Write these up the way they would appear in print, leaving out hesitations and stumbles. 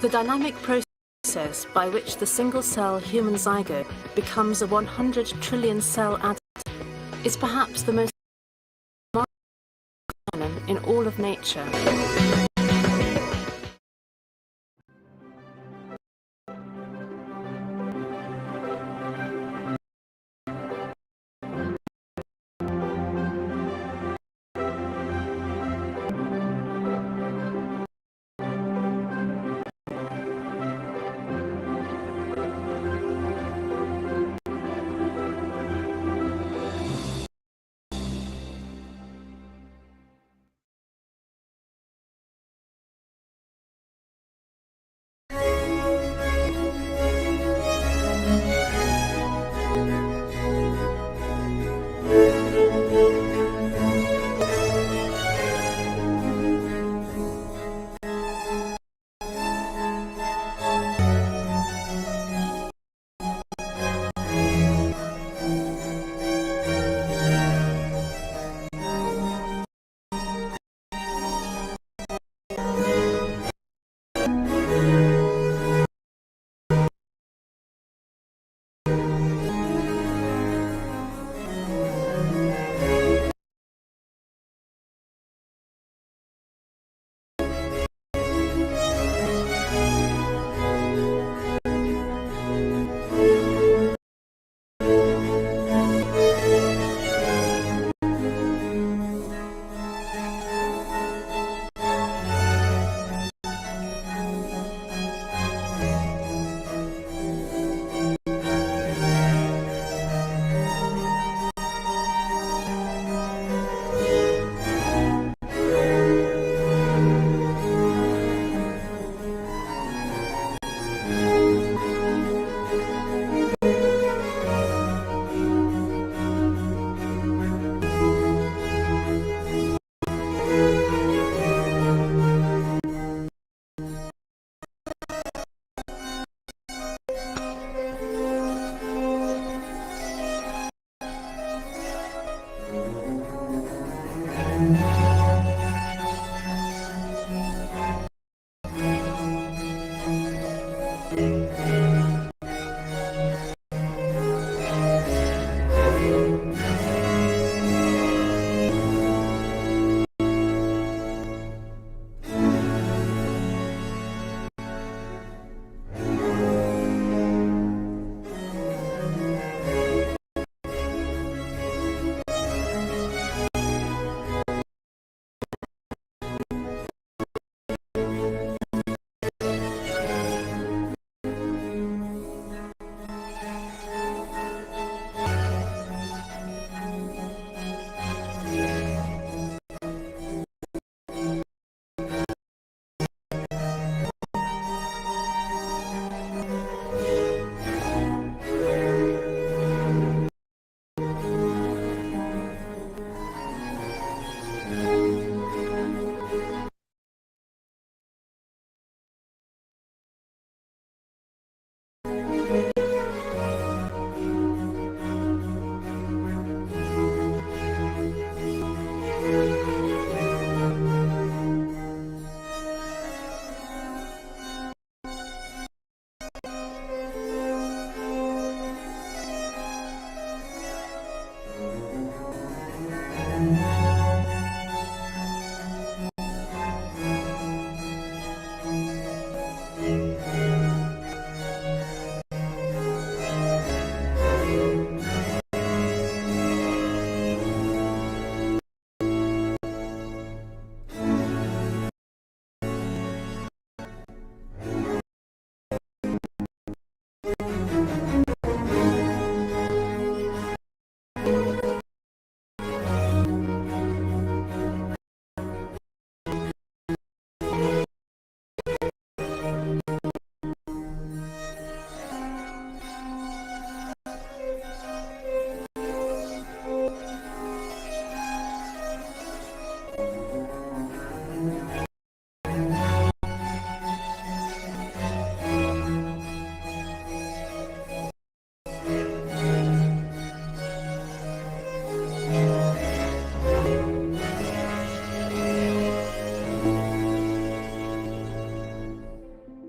The dynamic process by which the single-cell human zygote becomes a 100 trillion cell adult is perhaps the most phenomenon in all of nature.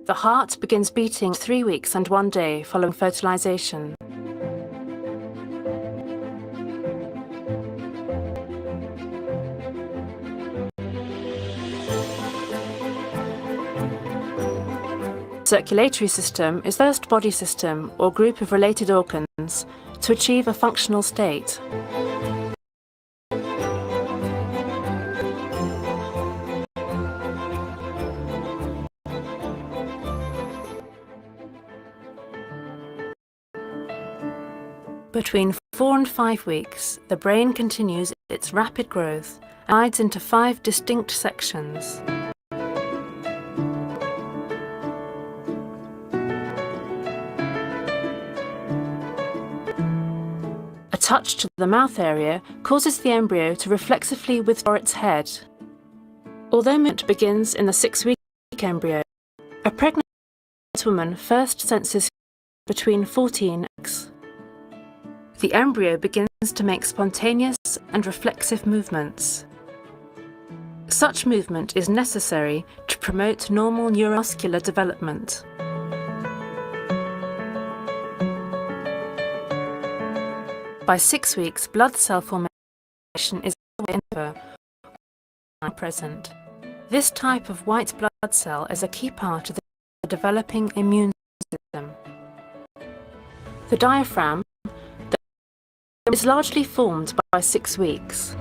The heart begins beating 3 weeks and 1 day following fertilization. Circulatory system is the first body system or group of related organs to achieve a functional state. Between 4 and 5 weeks, the brain continues its rapid growth and divides into 5 distinct sections. A touch to the mouth area causes the embryo to reflexively withdraw its head. Although movement begins in the 6-week embryo, a pregnant woman first senses between 14 weeks. The embryo begins to make spontaneous and reflexive movements. Such movement is necessary to promote normal neuromuscular development. By 6 weeks, blood cell formation is present. This type of white blood cell is a key part of the developing immune system. The diaphragm is largely formed by 6 weeks.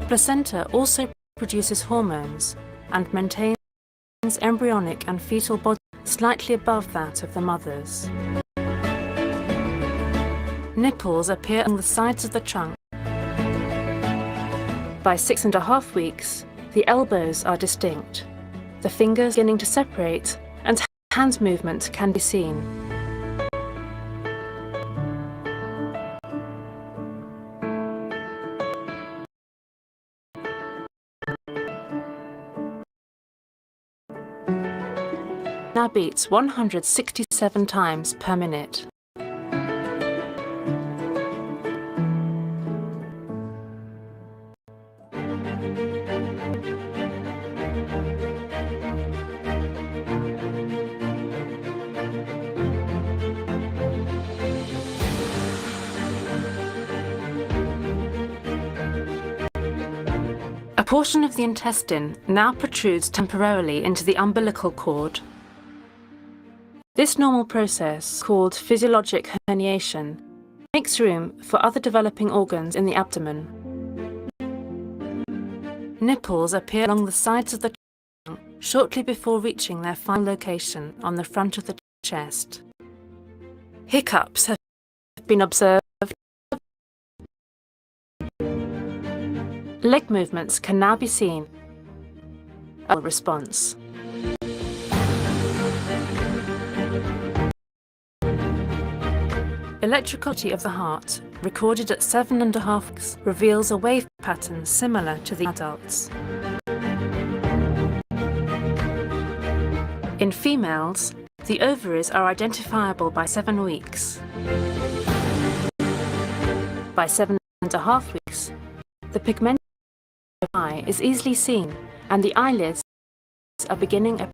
Placenta also produces hormones and maintains embryonic and fetal body slightly above that of the mother's. Nipples appear on the sides of the trunk. By 6.5 weeks, the elbows are distinct, the fingers beginning to separate, and hand movement can be seen. Now beats 167 times per minute. A portion of the intestine now protrudes temporarily into the umbilical cord. This normal process, called physiologic herniation, makes room for other developing organs in the abdomen. Nipples appear along the sides of the trunk shortly before reaching their final location on the front of the chest. Hiccups have been observed. Leg movements can now be seen. A response. Electricity of the heart, recorded at 7.5 weeks, reveals a wave pattern similar to the adults. In females, the ovaries are identifiable by 7 weeks. By 7.5 weeks, the pigmented eye is easily seen, and the eyelids are beginning a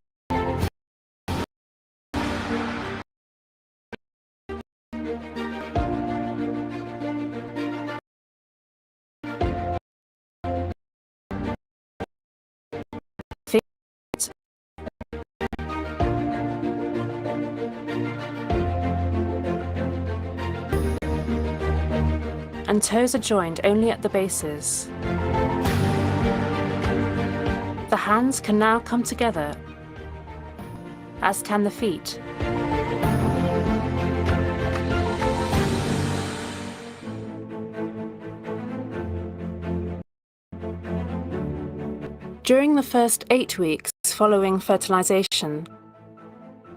and toes are joined only at the bases. The hands can now come together, as can the feet. During the first 8 weeks following fertilization,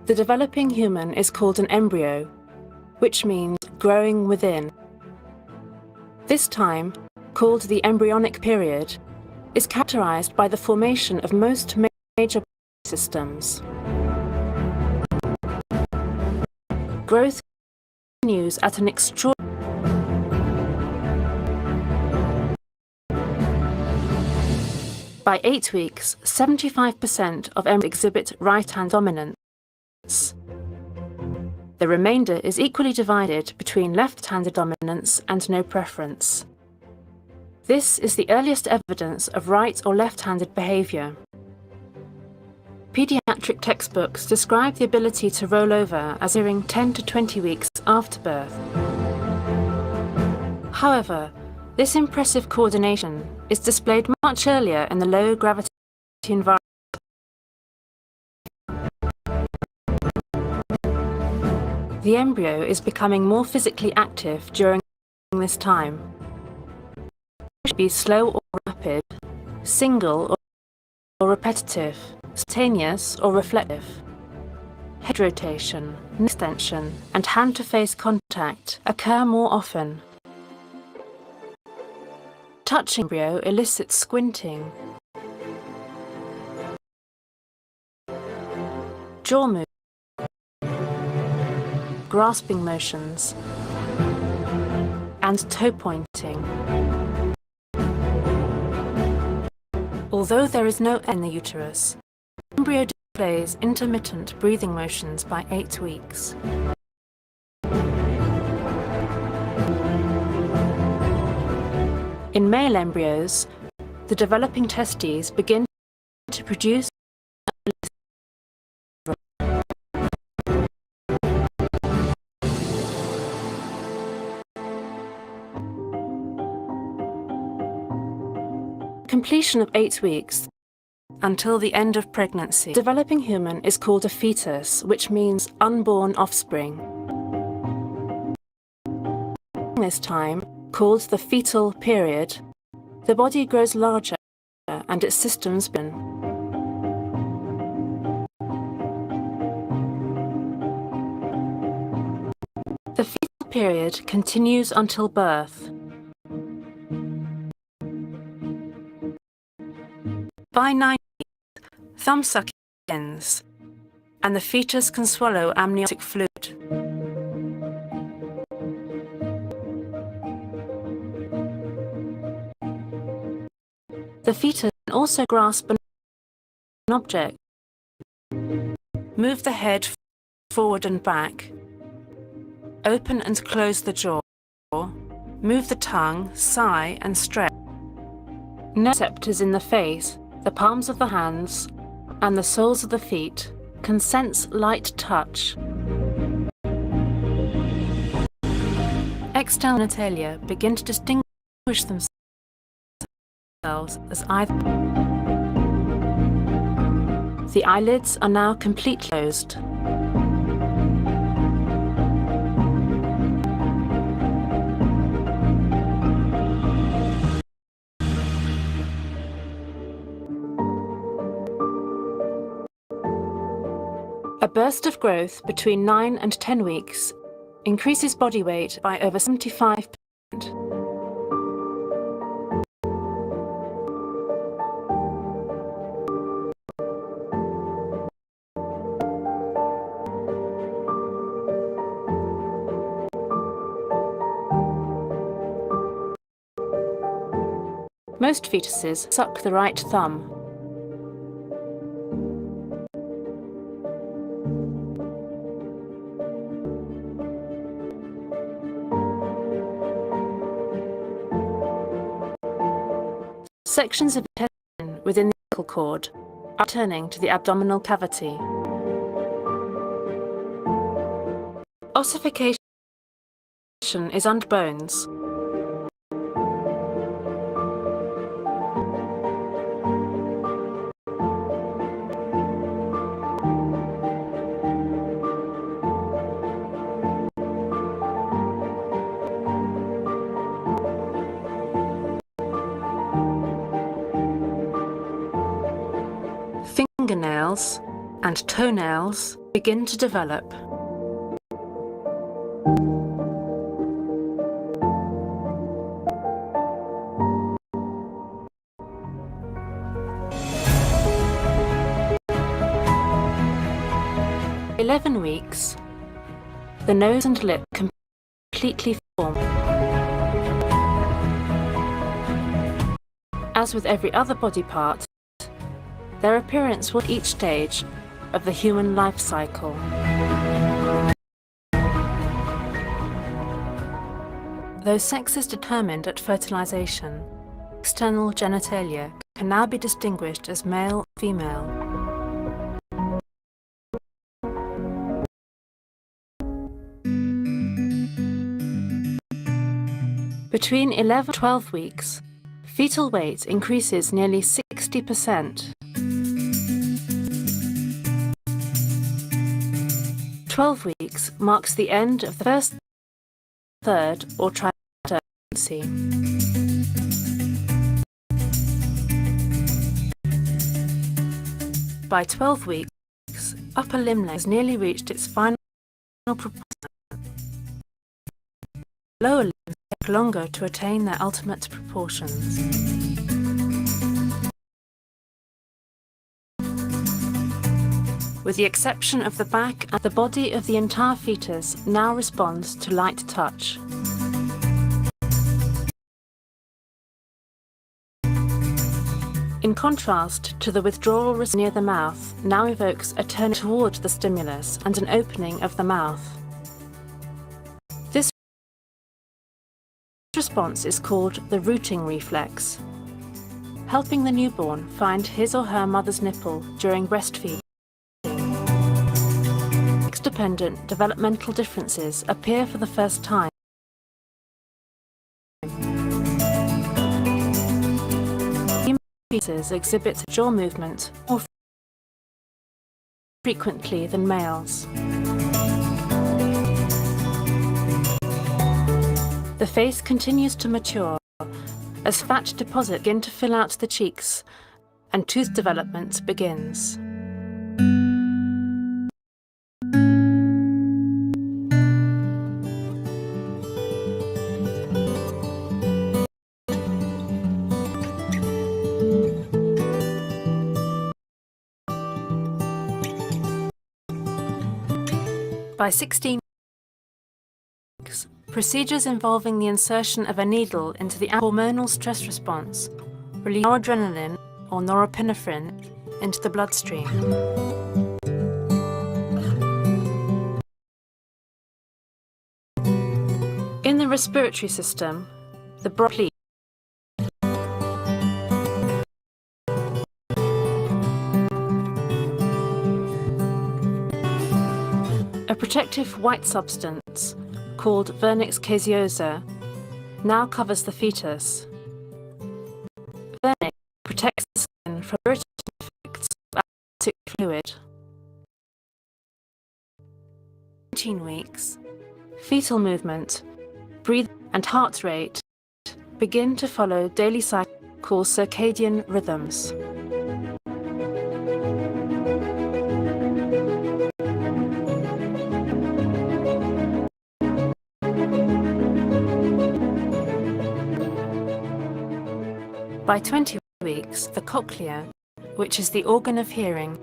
the developing human is called an embryo, which means growing within. This time, called the embryonic period, is characterized by the formation of most major systems. Growth continues at an extraordinary By 8 weeks, 75% of embryos exhibit right-hand dominance. The remainder is equally divided between left-handed dominance and no preference. This is the earliest evidence of right or left-handed behaviour. Pediatric textbooks describe the ability to roll over as occurring 10 to 20 weeks after birth. However, this impressive coordination is displayed much earlier in the low-gravity environment. The embryo is becoming more physically active during this time. It should be slow or rapid, single or repetitive, spontaneous or reflective. Head rotation, neck extension, and hand-to-face contact occur more often. Touching embryo elicits squinting, jaw movement, grasping motions, and toe pointing. Although there is no air in the uterus, the embryo displays intermittent breathing motions by 8 weeks. In male embryos, the developing testes begin to produce completion of 8 weeks until the end of pregnancy. Developing human is called a fetus, which means unborn offspring. During this time, called the fetal period, the body grows larger and its systems begin. The fetal period continues until birth. By 9 weeks, thumb sucking begins, and the fetus can swallow amniotic fluid. The fetus can also grasp an object, move the head forward and back, open and close the jaw, move the tongue, sigh and stretch. Receptors in the face, the palms of the hands, and the soles of the feet can sense light touch. External genitalia begin to distinguish themselves as either. The eyelids are now completely closed. A burst of growth between 9 and 10 weeks increases body weight by over 75%. Most fetuses suck the right thumb. Sections of intestine within the umbilical cord are returning to the abdominal cavity. Ossification is under bones. Fingernails and toenails begin to develop. At 11 weeks, the nose and lip completely form. As with every other body part, their appearance will each stage of the human life cycle. Though sex is determined at fertilization, external genitalia can now be distinguished as male or female. Between 11 and 12 weeks, fetal weight increases nearly 60%. 12 weeks marks the end of the first, third, or trimester pregnancy. By 12 weeks, upper limb length has nearly reached its final proportion. Lower limbs take longer to attain their ultimate proportions. With the exception of the back, and the body of the entire fetus now responds to light touch. In contrast to the withdrawal near the mouth, now evokes a turn toward the stimulus and an opening of the mouth. This response is called the rooting reflex, helping the newborn find his or her mother's nipple during breastfeeding. Sex-dependent developmental differences appear for the first time. Fetuses exhibit jaw movement more frequently than males. The face continues to mature as fat deposits begin to fill out the cheeks and tooth development begins. By 16 weeks, procedures involving the insertion of a needle into the hormonal stress response release noradrenaline or norepinephrine into the bloodstream. In the respiratory system, the bronchi a protective white substance called vernix caseosa now covers the fetus. Vernix protects the skin from irritating effects of amniotic fluid. 18 weeks, fetal movement, breathing and heart rate begin to follow daily cycles called circadian rhythms. By 20 weeks, the cochlea, which is the organ of hearing,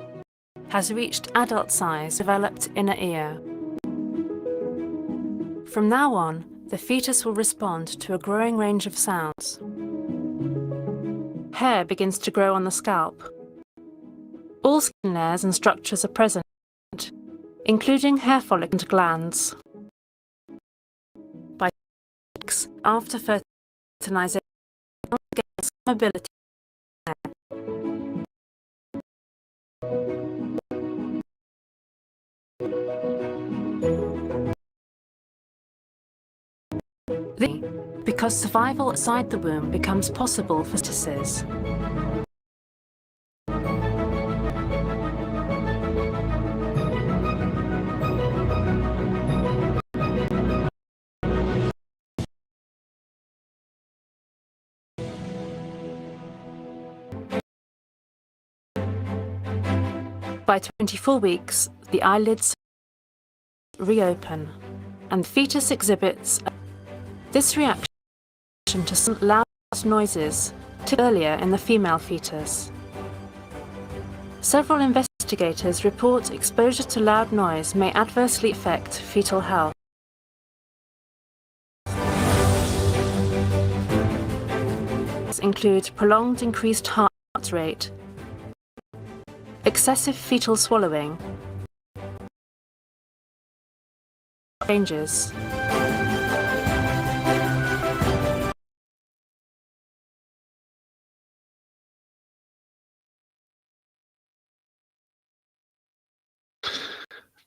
has reached adult size, developed inner ear. From now on, the fetus will respond to a growing range of sounds. Hair begins to grow on the scalp. All skin layers and structures are present, including hair follicles and glands. By 6 weeks after fertilization, mobility. Because survival outside the womb becomes possible for fetuses. By 24 weeks, the eyelids reopen, and the fetus exhibits this reaction to some loud noises earlier in the female fetus. Several investigators report exposure to loud noise may adversely affect fetal health. Include prolonged increased heart rate, excessive fetal swallowing, changes.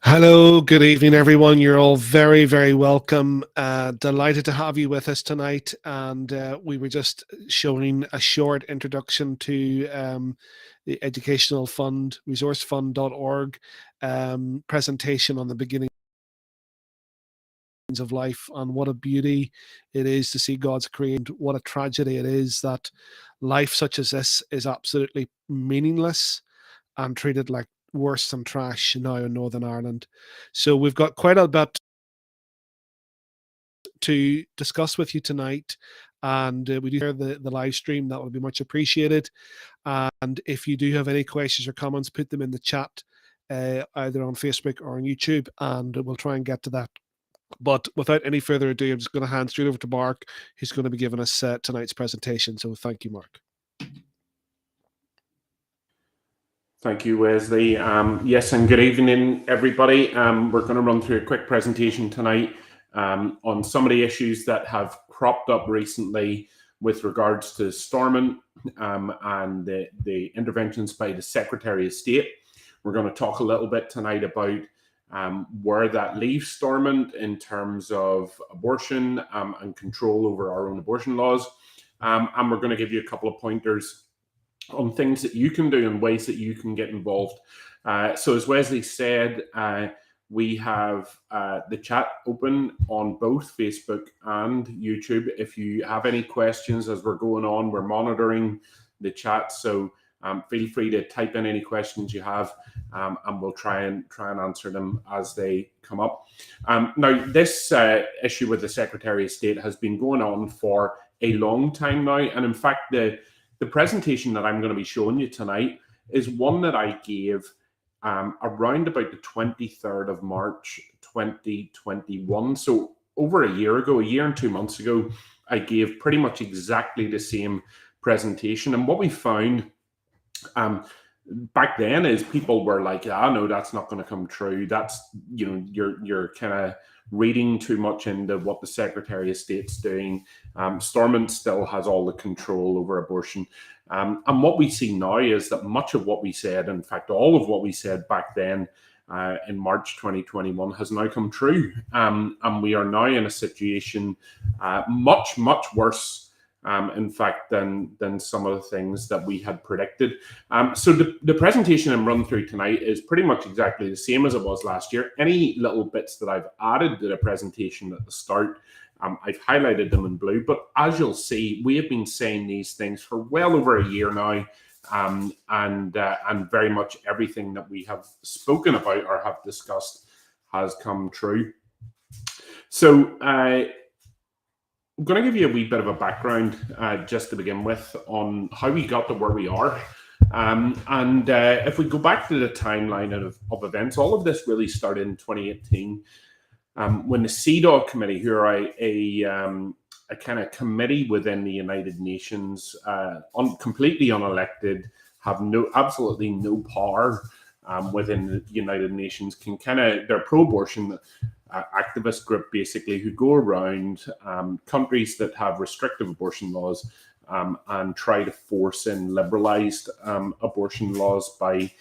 Hello, good evening, everyone. You're all very, very welcome. Delighted to have you with us tonight. And we were just showing a short introduction to the Educational Fund, resourcefund.org presentation on the beginnings of life, and what a beauty it is to see God's creation. What a tragedy it is that life such as this is absolutely meaningless and treated like worse than trash now in Northern Ireland. So we've got quite a bit to discuss with you tonight, and we do share the live stream. That would be much appreciated. And if you do have any questions or comments, put them in the chat, either on Facebook or on YouTube, and we'll try and get to that. But without any further ado, I'm just going to hand straight over to Mark, who's going to be giving us tonight's presentation. So thank you, Mark. Thank you, Wesley. Yes, and good evening, everybody. We're going to run through a quick presentation tonight on some of the issues that have cropped up recently with regards to Stormont and the interventions by the Secretary of State. We're going to talk a little bit tonight about where that leaves Stormont in terms of abortion and control over our own abortion laws. And we're going to give you a couple of pointers on things that you can do and ways that you can get involved. So as Wesley said, we have the chat open on both Facebook and YouTube. If you have any questions as we're going on, we're monitoring the chat. So feel free to type in any questions you have, and we'll try and answer them as they come up. Now, this issue with the Secretary of State has been going on for a long time now. And in fact, the presentation that I'm going to be showing you tonight is one that I gave around about the 23rd of March, 2021. So over a year ago, a year and 2 months ago, I gave pretty much exactly the same presentation. And what we found back then is people were like, no, that's not going to come true. That's, you're kind of reading too much into what the Secretary of State's doing. Stormont still has all the control over abortion. And what we see now is that much of what we said, in fact, all of what we said back then in March 2021 has now come true. And we are now in a situation much, much worse, in fact, than some of the things that we had predicted. So the presentation I'm running through tonight is pretty much exactly the same as it was last year. Any little bits that I've added to the presentation at the start, I've highlighted them in blue. But as you'll see, we have been saying these things for well over a year now, and very much everything that we have spoken about or have discussed has come true. So I'm going to give you a wee bit of a background just to begin with on how we got to where we are. And if we go back to the timeline of events, all of this really started in 2018 when the CEDAW Committee, who are a kind of committee within the United Nations, completely unelected, have absolutely no power within the United Nations, they're pro-abortion activist group basically, who go around countries that have restrictive abortion laws and try to force in liberalized abortion laws by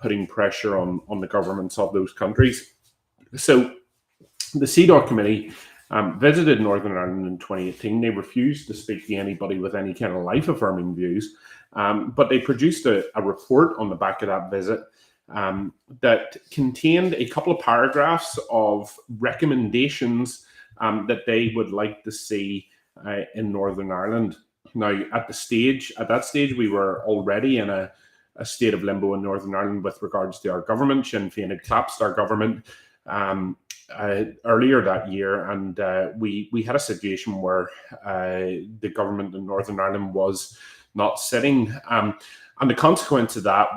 putting pressure on the governments of those countries. So the CEDAW Committee visited Northern Ireland in 2018. They refused to speak to anybody with any kind of life-affirming views, but they produced a report on the back of that visit that contained a couple of paragraphs of recommendations that they would like to see in Northern Ireland. Now, at that stage, we were already in a state of limbo in Northern Ireland with regards to our government. Sinn Féin had collapsed our government earlier that year, and we had a situation where the government in Northern Ireland was not sitting. And the consequence of that,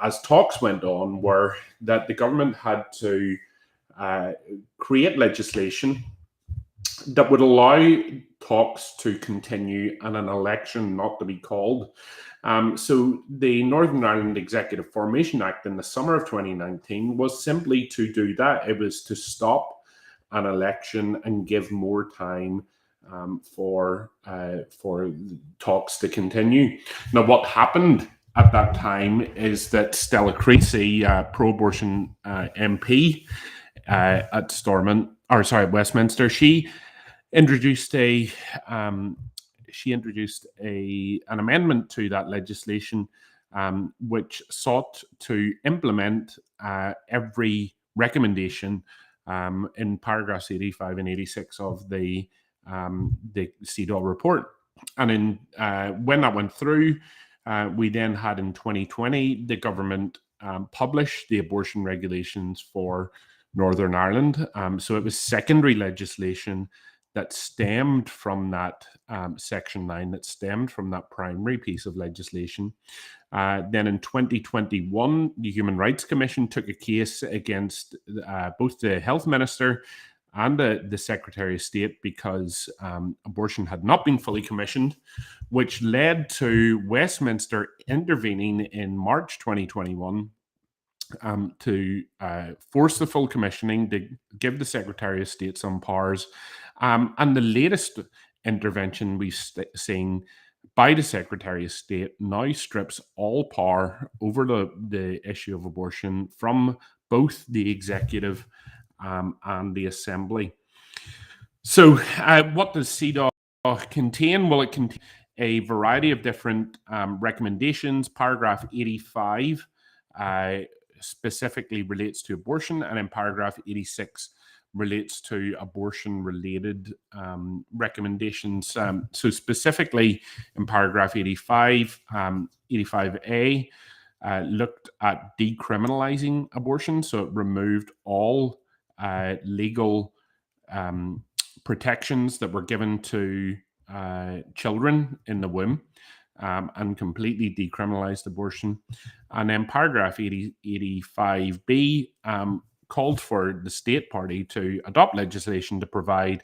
as talks went on, were that the government had to create legislation that would allow talks to continue and an election not to be called. So the Northern Ireland Executive Formation Act in the summer of 2019 was simply to do that. It was to stop an election and give more time for talks to continue. Now, what happened at that time is that Stella Creasy, pro-abortion MP at Westminster, she introduced an amendment to that legislation, which sought to implement every recommendation in paragraphs 85 and 86 of the CEDAW report. And when that went through, we then had in 2020 the government publish the abortion regulations for Northern Ireland. So it was secondary legislation that stemmed from that Section 9, that stemmed from that primary piece of legislation. Then in 2021, the Human Rights Commission took a case against both the Health Minister and the Secretary of State because abortion had not been fully commissioned, which led to Westminster intervening in March 2021 to force the full commissioning, to give the Secretary of State some powers. And the latest intervention we've seen by the Secretary of State now strips all power over the issue of abortion from both the executive and the Assembly. So what does CEDAW contain? Well, it contains a variety of different recommendations. Paragraph 85 specifically relates to abortion, and in paragraph 86 relates to abortion-related recommendations. So specifically in paragraph 85, 85A looked at decriminalizing abortion. So it removed all legal protections that were given to children in the womb and completely decriminalized abortion. And then paragraph 85B called for the state party to adopt legislation to provide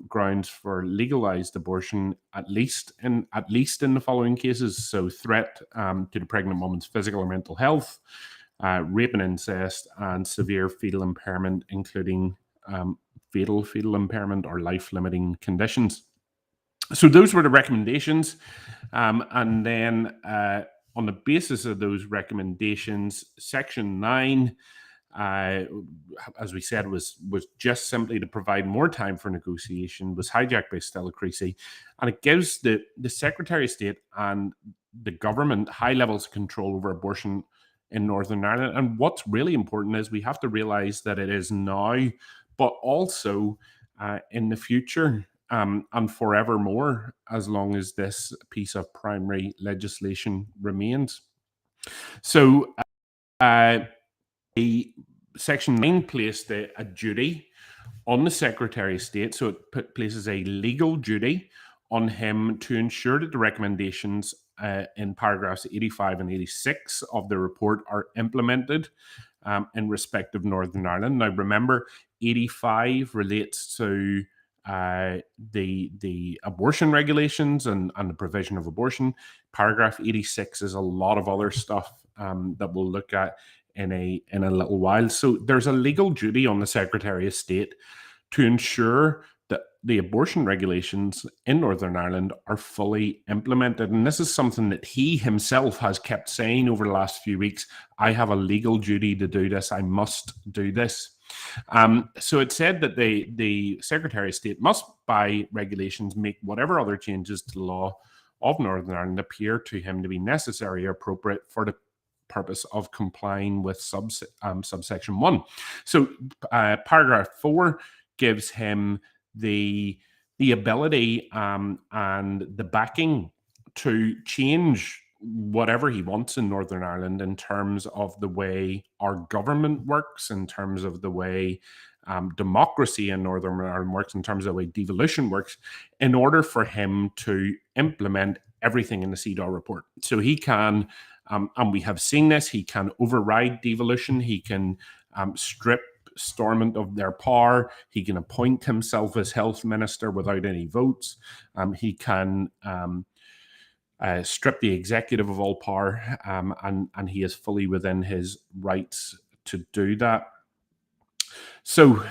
grounds for legalized abortion, at least in the following cases: so threat to the pregnant woman's physical or mental health, rape and incest, and severe fetal impairment, including fetal impairment or life-limiting conditions. So those were the recommendations, and then on the basis of those recommendations, Section 9, as we said, was just simply to provide more time for negotiation, was hijacked by Stella Creasy, and it gives the Secretary of State and the government high levels of control over abortion in Northern Ireland. And what's really important is we have to realise that it is now, but also in the future, and forevermore, as long as this piece of primary legislation remains. So the Section 9 placed a duty on the Secretary of State, so it places a legal duty on him to ensure that the recommendations in paragraphs 85 and 86 of the report are implemented in respect of Northern Ireland. Now remember, 85 relates to the abortion regulations and the provision of abortion. Paragraph 86 is a lot of other stuff that we'll look at in a little while. So there's a legal duty on the Secretary of State to ensure that the abortion regulations in Northern Ireland are fully implemented. And this is something that he himself has kept saying over the last few weeks. I have a legal duty to do this. I must do this. So it said that the Secretary of State must, by regulations, make whatever other changes to the law of Northern Ireland appear to him to be necessary or appropriate for the purpose of complying with subsection 1. So paragraph 4 gives him the ability and the backing to change whatever he wants in Northern Ireland in terms of the way our government works, in terms of the way democracy in Northern Ireland works, in terms of the way devolution works, in order for him to implement everything in the CEDAW report. So he can, and we have seen this, he can override devolution, he can strip stormment of their power. He can appoint himself as health minister without any votes. He can strip the executive of all power, and he is fully within his rights to do that. So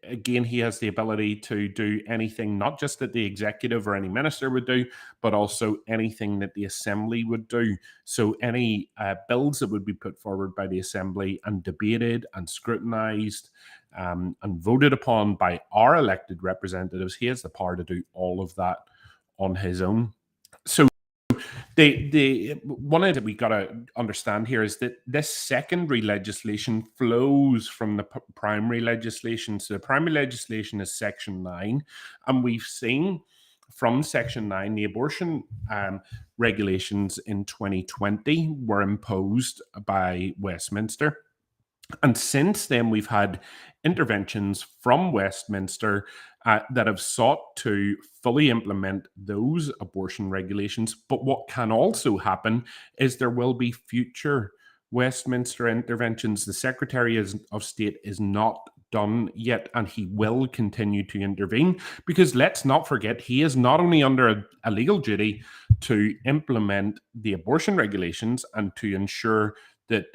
again, he has the ability to do anything, not just that the executive or any minister would do, but also anything that the assembly would do. So any bills that would be put forward by the assembly and debated and scrutinized and voted upon by our elected representatives, he has the power to do all of that on his own. So the one thing that we got to understand here is that this secondary legislation flows from the primary legislation. So the primary legislation is Section 9, and we've seen from Section 9 the abortion regulations in 2020 were imposed by Westminster. And since then, we've had interventions from Westminster that have sought to fully implement those abortion regulations. But what can also happen is there will be future Westminster interventions. The Secretary of State is not done yet, and he will continue to intervene, because let's not forget, he is not only under a legal duty to implement the abortion regulations and to ensure that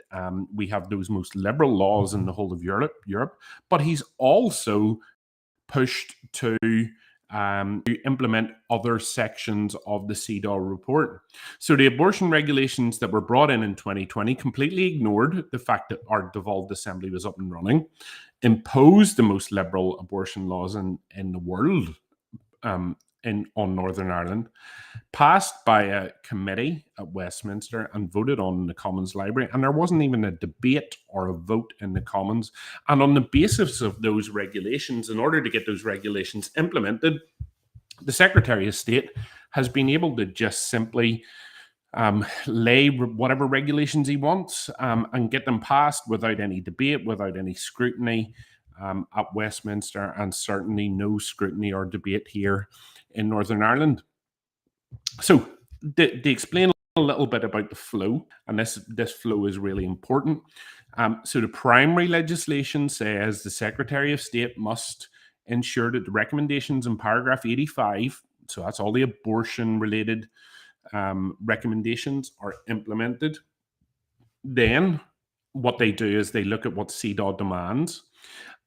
we have those most liberal laws in the whole of Europe, but he's also pushed to implement other sections of the CEDAW report. So the abortion regulations that were brought in 2020 completely ignored the fact that our devolved assembly was up and running, imposed the most liberal abortion laws in the world on Northern Ireland, passed by a committee at Westminster and voted on in the Commons Library. And there wasn't even a debate or a vote in the Commons. And on the basis of those regulations, in order to get those regulations implemented, the Secretary of State has been able to just simply lay whatever regulations he wants and get them passed without any debate, without any scrutiny at Westminster, and certainly no scrutiny or debate here in Northern Ireland. So to explain a little bit about the flow, and this flow is really important. So the primary legislation says the Secretary of State must ensure that the recommendations in paragraph 85, so that's all the abortion-related recommendations, are implemented. Then what they do is they look at what CEDAW demands,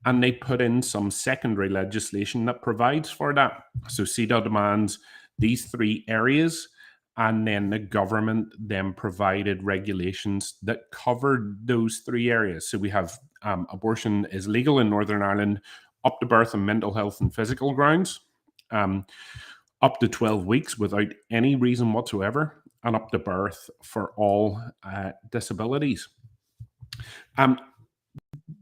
and they put in some secondary legislation that provides for that. So CEDAW demands these three areas, and then the government then provided regulations that covered those three areas. So we have abortion is legal in Northern Ireland up to birth on mental health and physical grounds, up to 12 weeks without any reason whatsoever, and up to birth for all disabilities.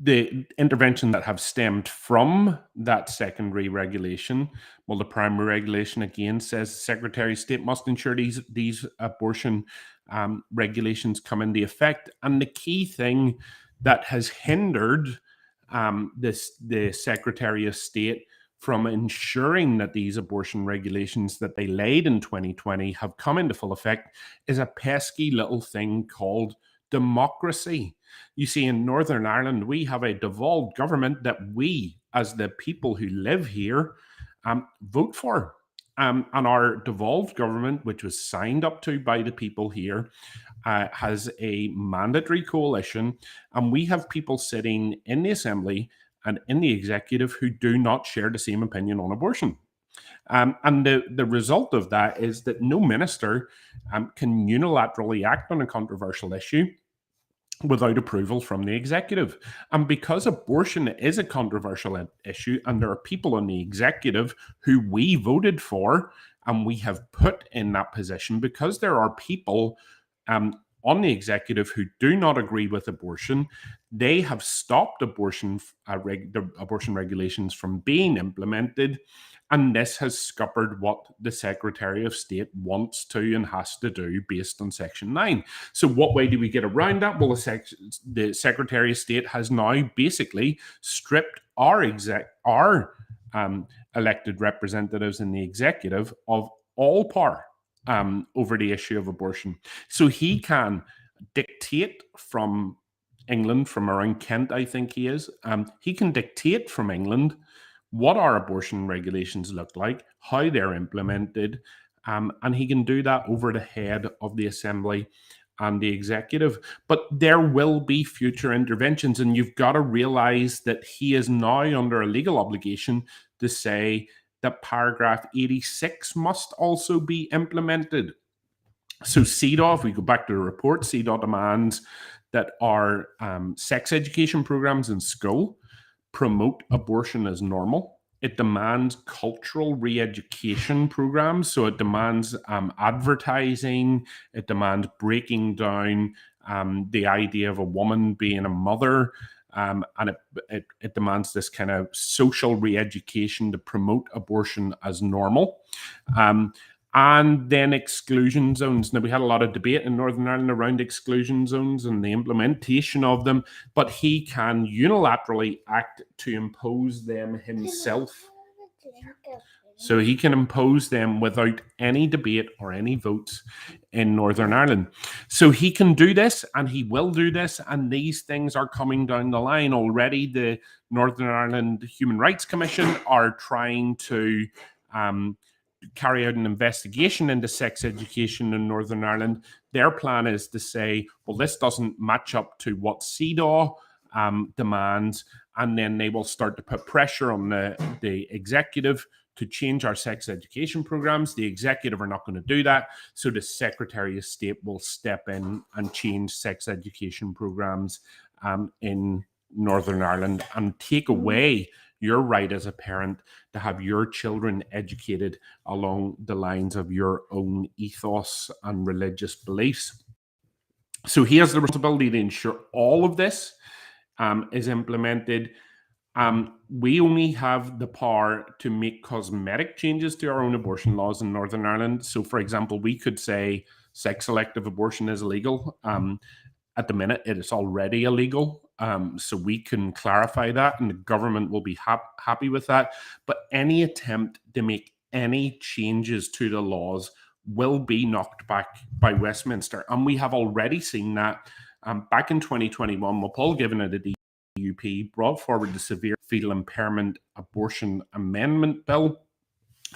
The intervention that have stemmed from that secondary regulation, well, the primary regulation again says the Secretary of State must ensure these abortion regulations come into effect. And the key thing that has hindered the Secretary of State from ensuring that these abortion regulations that they laid in 2020 have come into full effect is a pesky little thing called democracy. You see, in Northern Ireland, we have a devolved government that we, as the people who live here, vote for. And our devolved government, which was signed up to by the people here, has a mandatory coalition. And we have people sitting in the Assembly and in the Executive who do not share the same opinion on abortion. And the result of that is that no minister can unilaterally act on a controversial issue without approval from the executive. And because abortion is a controversial issue, and there are people in the executive who we voted for and we have put in that position, because there are people on the executive who do not agree with abortion, they have stopped abortion regulations from being implemented. And this has scuppered what the Secretary of State wants to and has to do based on Section 9. So what way do we get around that? Well, the Secretary of State has now basically stripped our elected representatives in the executive of all power over the issue of abortion. So he can dictate from England, from around Kent, I think he is. He can dictate from England what our abortion regulations look like, how they're implemented, and he can do that over the head of the Assembly and the Executive. But there will be future interventions, and you've got to realise that he is now under a legal obligation to say that paragraph 86 must also be implemented. So CEDAW, if we go back to the report, CEDAW demands that our sex education programs in school promote abortion as normal. It demands cultural re-education programs. So it demands advertising. It demands breaking down the idea of a woman being a mother. And it demands this kind of social re-education to promote abortion as normal. And then exclusion zones. Now, we had a lot of debate in Northern Ireland around exclusion zones and the implementation of them, but he can unilaterally act to impose them himself. So he can impose them without any debate or any votes in Northern Ireland. So he can do this, and he will do this, and these things are coming down the line already. The Northern Ireland Human Rights Commission are trying to carry out an investigation into sex education in Northern Ireland. Their plan is to say, well, this doesn't match up to what CEDAW demands, and then they will start to put pressure on the Executive to change our sex education programs. The Executive are not going to do that, so the Secretary of State will step in and change sex education programs in Northern Ireland and take away your right as a parent to have your children educated along the lines of your own ethos and religious beliefs. So he has the responsibility to ensure all of this is implemented. We only have the power to make cosmetic changes to our own abortion laws in Northern Ireland. So, for example, we could say sex-selective abortion is illegal. At the minute, it is already illegal. So we can clarify that, and the government will be happy with that. But any attempt to make any changes to the laws will be knocked back by Westminster. And we have already seen that back in 2021, when Paul Givan at the DUP brought forward the Severe Fetal Impairment Abortion Amendment Bill.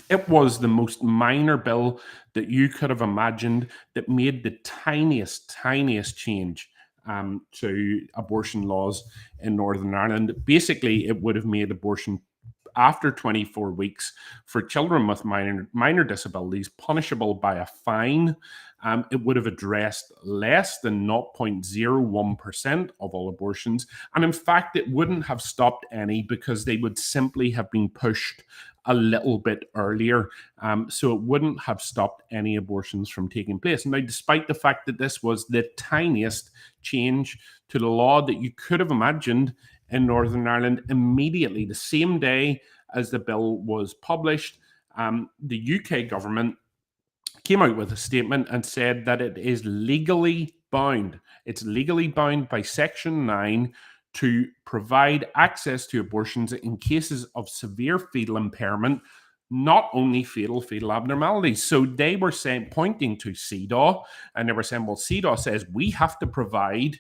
It was the most minor bill that you could have imagined that made the tiniest change to abortion laws in Northern Ireland. Basically, it would have made abortion after 24 weeks for children with minor disabilities punishable by a fine. It would have addressed less than 0.01% of all abortions. And in fact, it wouldn't have stopped any, because they would simply have been pushed a little bit earlier. So it wouldn't have stopped any abortions from taking place. Now, despite the fact that this was the tiniest change to the law that you could have imagined in Northern Ireland, immediately, the same day as the bill was published, the UK government came out with a statement and said that it is legally bound. It's legally bound by Section 9 to provide access to abortions in cases of severe fetal impairment, not only fetal abnormalities. So they were pointing to CEDAW, and they were saying, well, CEDAW says we have to provide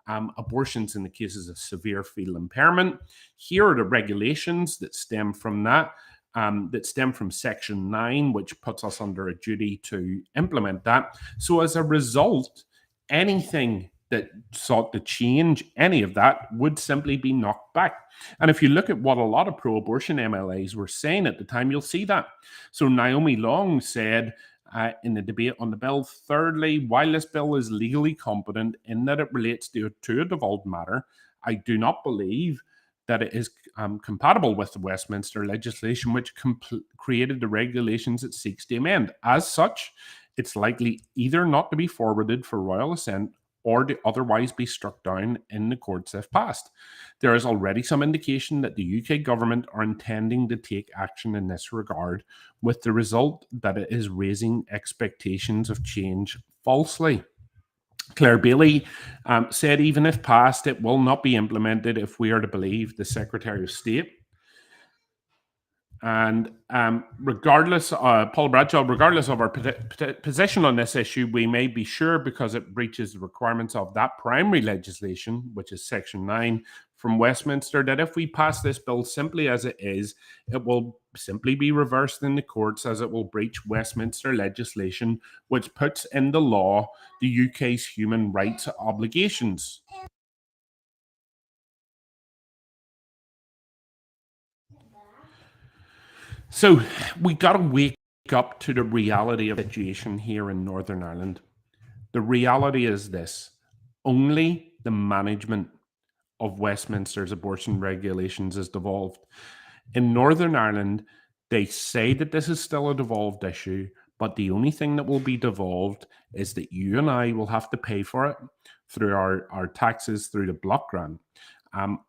abortions in the cases of severe fetal impairment. Here are the regulations that stem from that, that stem from Section 9, which puts us under a duty to implement that. So as a result, anything that sought to change any of that would simply be knocked back. And if you look at what a lot of pro-abortion MLAs were saying at the time, you'll see that. So Naomi Long said in the debate on the bill, thirdly, while this bill is legally competent in that it relates to a devolved matter, I do not believe that it is compatible with the Westminster legislation, which created the regulations it seeks to amend. As such, it's likely either not to be forwarded for royal assent or to otherwise be struck down in the courts if passed. There is already some indication that the UK government are intending to take action in this regard, with the result that it is raising expectations of change falsely. Claire Bailey said, even if passed, it will not be implemented if we are to believe the Secretary of State. And regardless, Paul Bradshaw, regardless of our position on this issue, we may be sure, because it breaches the requirements of that primary legislation, which is Section 9 from Westminster, that if we pass this bill simply as it is, it will simply be reversed in the courts, as it will breach Westminster legislation, which puts into law the UK's human rights obligations. So we got to wake up to the reality of the situation here in Northern Ireland. The reality is this: only the management of Westminster's abortion regulations is devolved. In Northern Ireland, they say that this is still a devolved issue, but the only thing that will be devolved is that you and I will have to pay for it through our taxes, through the block grant.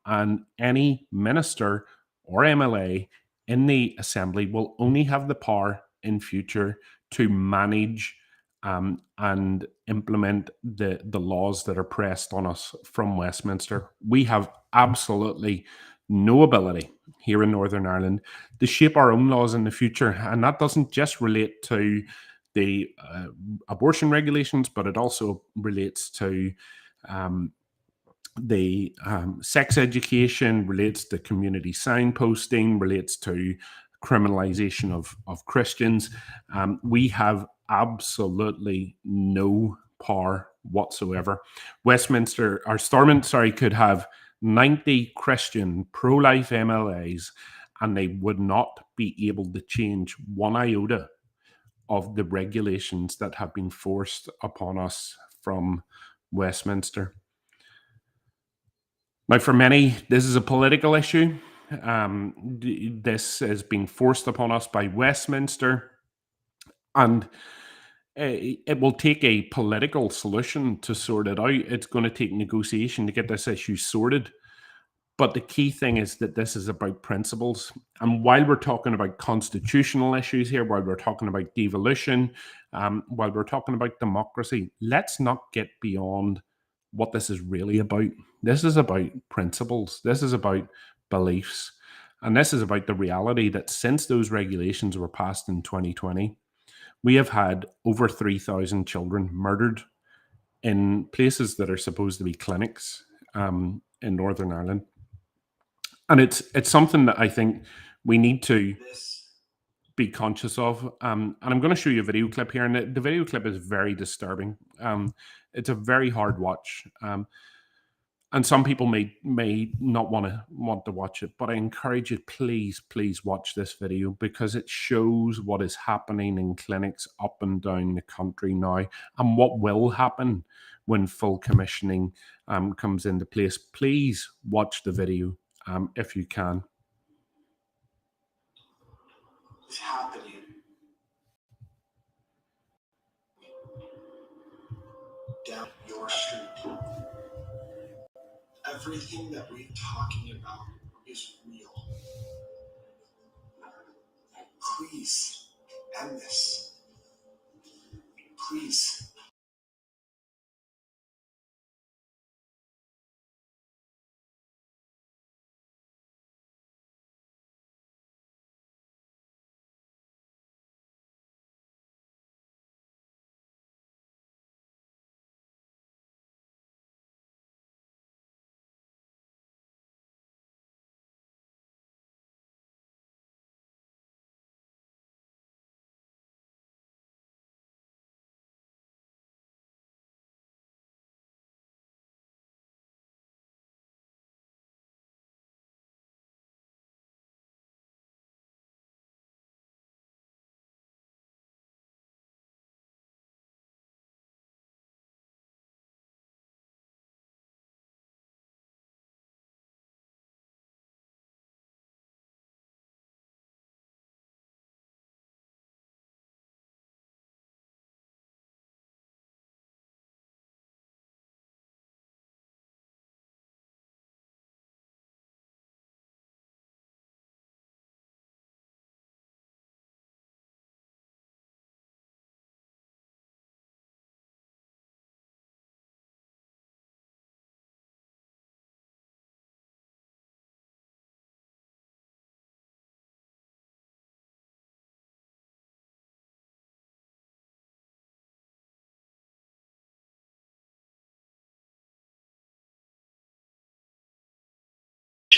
And any minister or MLA in the Assembly will only have the power in future to manage and implement the laws that are pressed on us from Westminster. We have absolutely no ability here in Northern Ireland to shape our own laws in the future. And that doesn't just relate to the abortion regulations, but it also relates to the sex education, relates to community signposting, relates to criminalization of Christians. We have absolutely no power whatsoever. Westminster, or Stormont, sorry, could have 90 Christian pro-life MLAs, and they would not be able to change one iota of the regulations that have been forced upon us from Westminster. Now, for many, this is a political issue. This has been forced upon us by Westminster, and it will take a political solution to sort it out. It's going to take negotiation to get this issue sorted. But the key thing is that this is about principles. And while we're talking about constitutional issues here, while we're talking about devolution, while we're talking about democracy, let's not get beyond what this is really about. This is about principles. This is about beliefs. And this is about the reality that since those regulations were passed in 2020, we have had over 3,000 children murdered in places that are supposed to be clinics in Northern Ireland. And it's something that I think we need to be conscious of. And I'm going to show you a video clip here, and the video clip is very disturbing. It's a very hard watch, and some people may not want to watch it. But I encourage you, please watch this video, because it shows what is happening in clinics up and down the country now, and what will happen when full commissioning comes into place. Please watch the video if you can. It's happening down your street. Everything that we're talking about is real. Please end this. Please.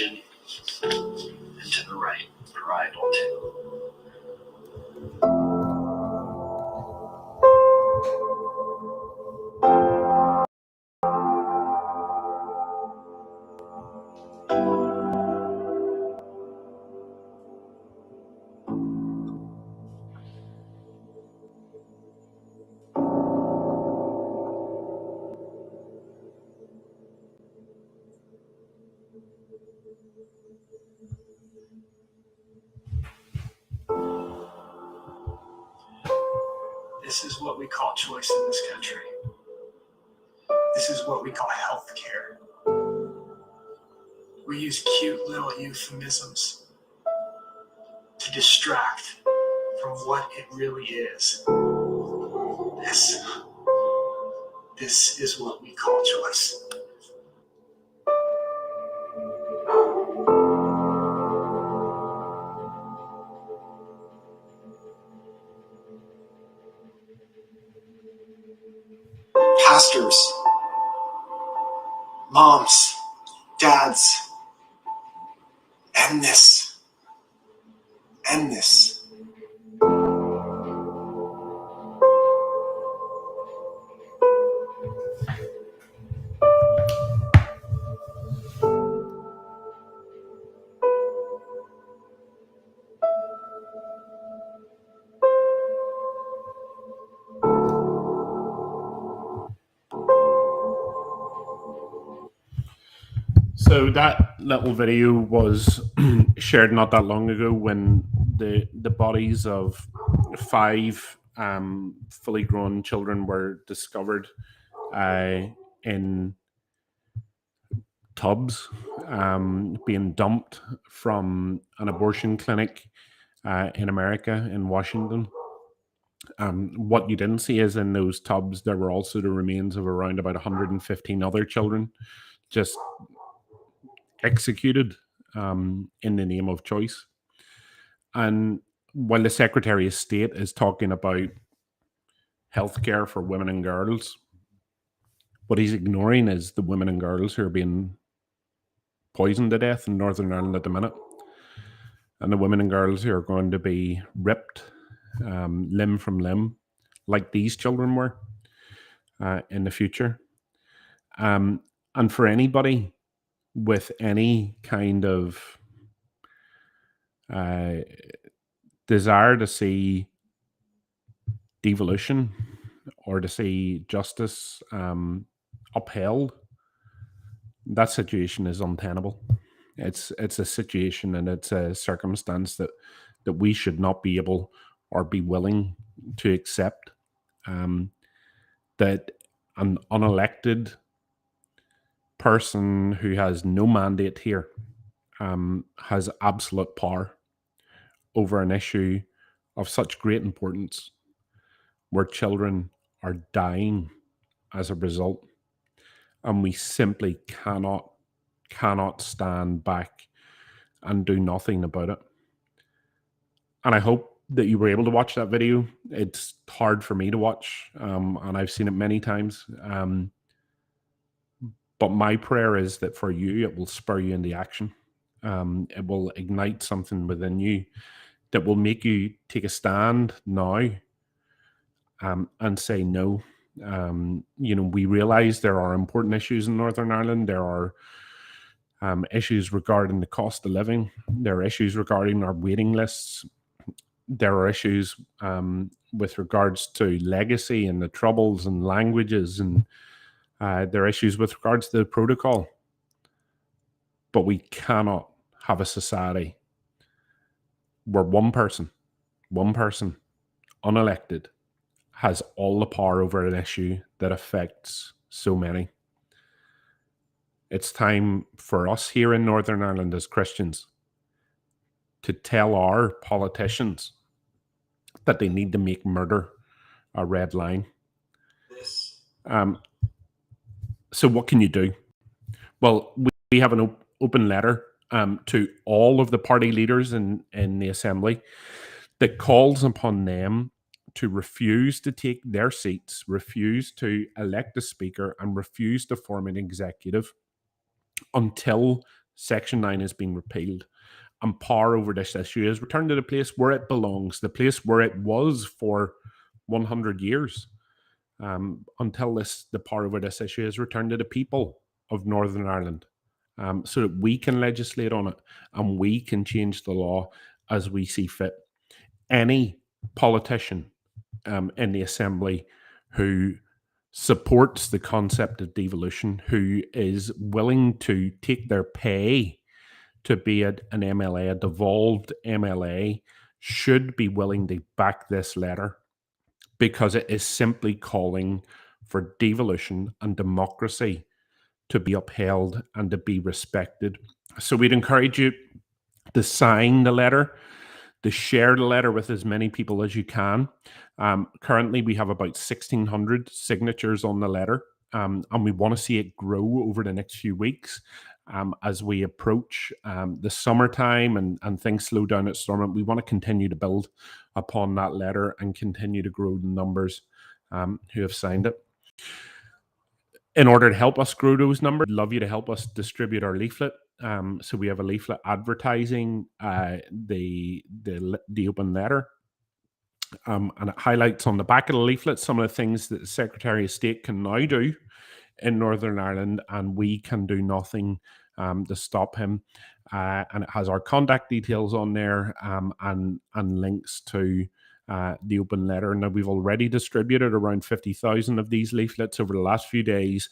direction, and to the right, parietal too. This is what we call choice in this country. This is what we call health care. We use cute little euphemisms to distract from what it really is. This is what we call choice. Pastors, moms, dads, end this. End this. So that little video was shared not that long ago when the bodies of 5 fully grown children were discovered in tubs being dumped from an abortion clinic in America, in Washington. What you didn't see is in those tubs there were also the remains of around about 115 other children just executed in the name of choice. And while the Secretary of State is talking about healthcare for women and girls, what he's ignoring is the women and girls who are being poisoned to death in Northern Ireland at the minute, and the women and girls who are going to be ripped limb from limb like these children were in the future. And for anybody with any kind of desire to see devolution or to see justice upheld, that situation is untenable. It's a situation and it's a circumstance that we should not be able or be willing to accept. That an unelected person who has no mandate here has absolute power over an issue of such great importance, where children are dying as a result, and we simply cannot stand back and do nothing about it. And I hope that you were able to watch that video. It's hard for me to watch, and I've seen it many times. But my prayer is that for you, it will spur you into action. It will ignite something within you that will make you take a stand now and say no. We realize there are important issues in Northern Ireland. There are issues regarding the cost of living. There are issues regarding our waiting lists. There are issues with regards to legacy and the troubles and languages, and there are issues with regards to the protocol. But we cannot have a society where one person, unelected, has all the power over an issue that affects so many. It's time for us here in Northern Ireland as Christians to tell our politicians that they need to make murder a red line. So what can you do? Well, we have an open letter to all of the party leaders in the Assembly that calls upon them to refuse to take their seats, refuse to elect a speaker, and refuse to form an executive until Section 9 is being repealed, and power over this issue is returned to the place where it belongs, the place where it was for 100 years, until the power over this issue is returned to the people of Northern Ireland, so that we can legislate on it and we can change the law as we see fit. Any politician in the Assembly who supports the concept of devolution, who is willing to take their pay to be an MLA, a devolved MLA, should be willing to back this letter, because it is simply calling for devolution and democracy to be upheld and to be respected. So we'd encourage you to sign the letter, to share the letter with as many people as you can. Currently, we have about 1,600 signatures on the letter, and we want to see it grow over the next few weeks. As we approach the summertime and things slow down at Stormont, we want to continue to build upon that letter and continue to grow the numbers who have signed it. In order to help us grow those numbers, I'd love you to help us distribute our leaflet. So we have a leaflet advertising the open letter. And it highlights on the back of the leaflet some of the things that the Secretary of State can now do in Northern Ireland, and we can do nothing to stop him. And it has our contact details on there, and links to the open letter. Now, we've already distributed around 50,000 of these leaflets over the last few days.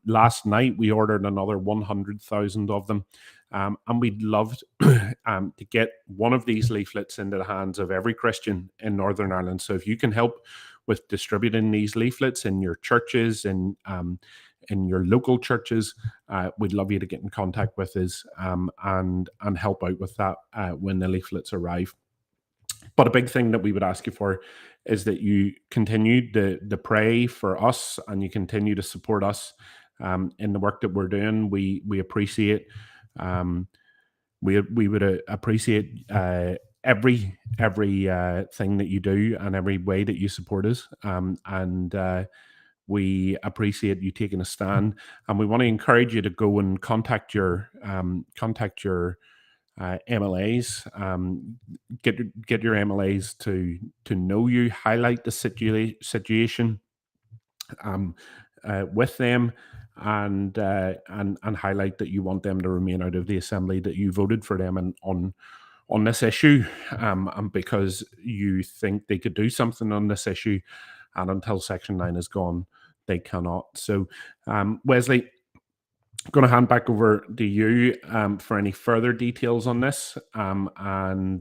Last night, we ordered another 100,000 of them. And we'd love to get one of these leaflets into the hands of every Christian in Northern Ireland. So if you can help with distributing these leaflets in your churches and in your local churches, we'd love you to get in contact with us and help out with that when the leaflets arrive. But a big thing that we would ask you for is that you continue to pray for us, and you continue to support us in the work that we're doing. We appreciate. We would appreciate every thing that you do and every way that you support us, and we appreciate you taking a stand. And we want to encourage you to go and contact your MLAs, get your MLAs to know you, highlight the situation with them, and highlight that you want them to remain out of the Assembly, that you voted for them and on this issue, and because you think they could do something on this issue, and until Section 9 is gone, they cannot. So, Wesley, I'm going to hand back over to you for any further details on this, and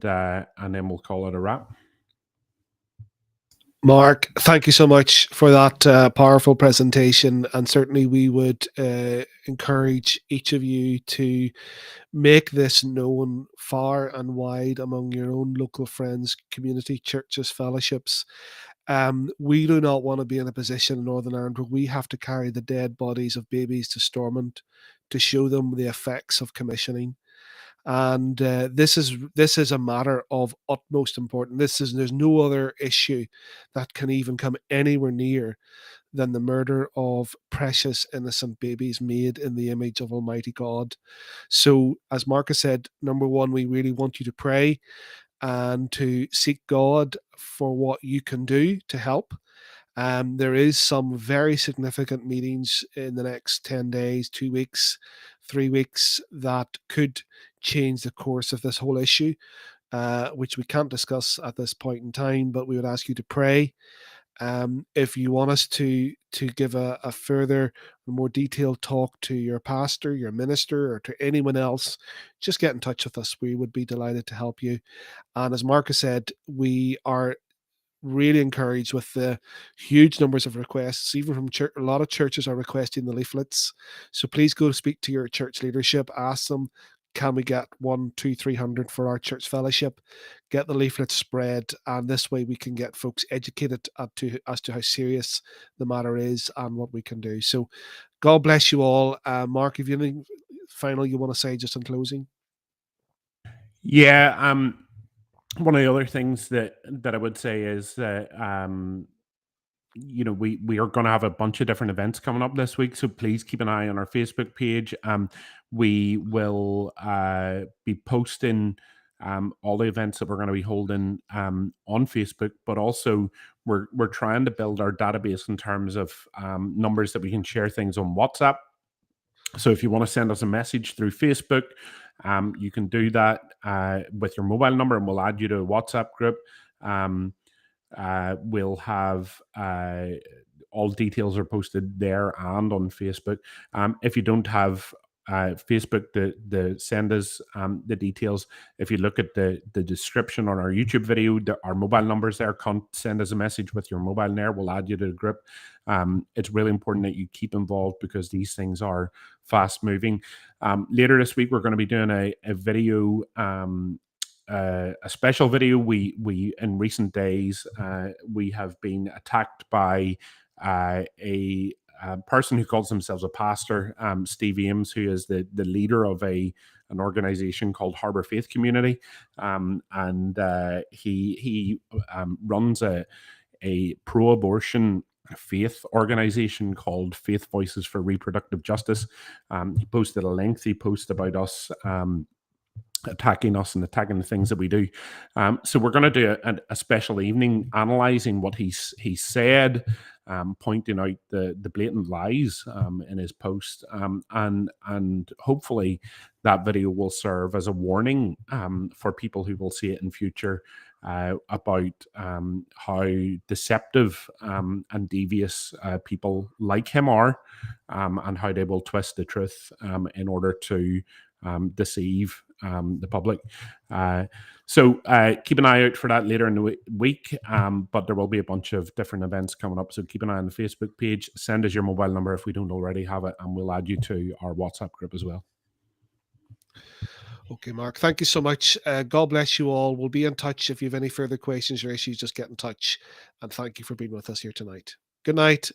then we'll call it a wrap. Mark, thank you so much for that powerful presentation, and certainly we would encourage each of you to make this known far and wide among your own local friends, community, churches, fellowships. We do not want to be in a position in Northern Ireland where we have to carry the dead bodies of babies to Stormont to show them the effects of commissioning. And this is a matter of utmost importance. There's no other issue that can even come anywhere near than the murder of precious innocent babies made in the image of Almighty God. So, as Marcus said, number one, we really want you to pray and to seek God for what you can do to help. There is some very significant meetings in the next 10 days, 2 weeks, 3 weeks that could change the course of this whole issue, which we can't discuss at this point in time, but we would ask you to pray. If you want us to give a further, more detailed talk to your pastor, your minister, or to anyone else, just get in touch with us. We would be delighted to help you. And as Marcus said, we are really encouraged with the huge numbers of requests, even from church. A lot of churches are requesting the leaflets. So please go speak to your church leadership, ask them, can we get 100, 200, 300 for our church fellowship? Get the leaflets spread, and this way we can get folks educated as to how serious the matter is and what we can do. So God bless you all. Mark, have you anything final you want to say just in closing? Yeah, one of the other things that I would say is that you know, we are going to have a bunch of different events coming up this week, so please keep an eye on our Facebook page. We will be posting all the events that we're going to be holding on Facebook, but also we're trying to build our database in terms of numbers that we can share things on WhatsApp. So if you want to send us a message through Facebook, you can do that with your mobile number, and we'll add you to a WhatsApp group. We'll have all details are posted there and on Facebook. If you don't have Facebook, the send us the details. If you look at the description on our YouTube video, our mobile numbers there. Send us a message with your mobile there. We'll add you to the group. It's really important that you keep involved because these things are fast moving. Later this week, we're going to be doing a video. A special video. We in recent days we have been attacked by a person who calls themselves a pastor, Steve Ames, who is the leader of an organization called Harbor Faith Community, and he runs a pro-abortion faith organization called Faith Voices for Reproductive Justice. He posted a lengthy post about us. Attacking us and attacking the things that we do. So we're going to do a special evening analyzing what he said, pointing out the blatant lies in his post, and hopefully that video will serve as a warning for people who will see it in future about how deceptive and devious people like him are, and how they will twist the truth in order to deceive the public. So keep an eye out for that later in the week, but there will be a bunch of different events coming up, so keep an eye on the Facebook page. Send us your mobile number if we don't already have it, and we'll add you to our WhatsApp group as well. Okay, Mark, thank you so much. God bless you all. We'll be in touch. If you have any further questions or issues, just get in touch, and thank you for being with us here tonight. Good night.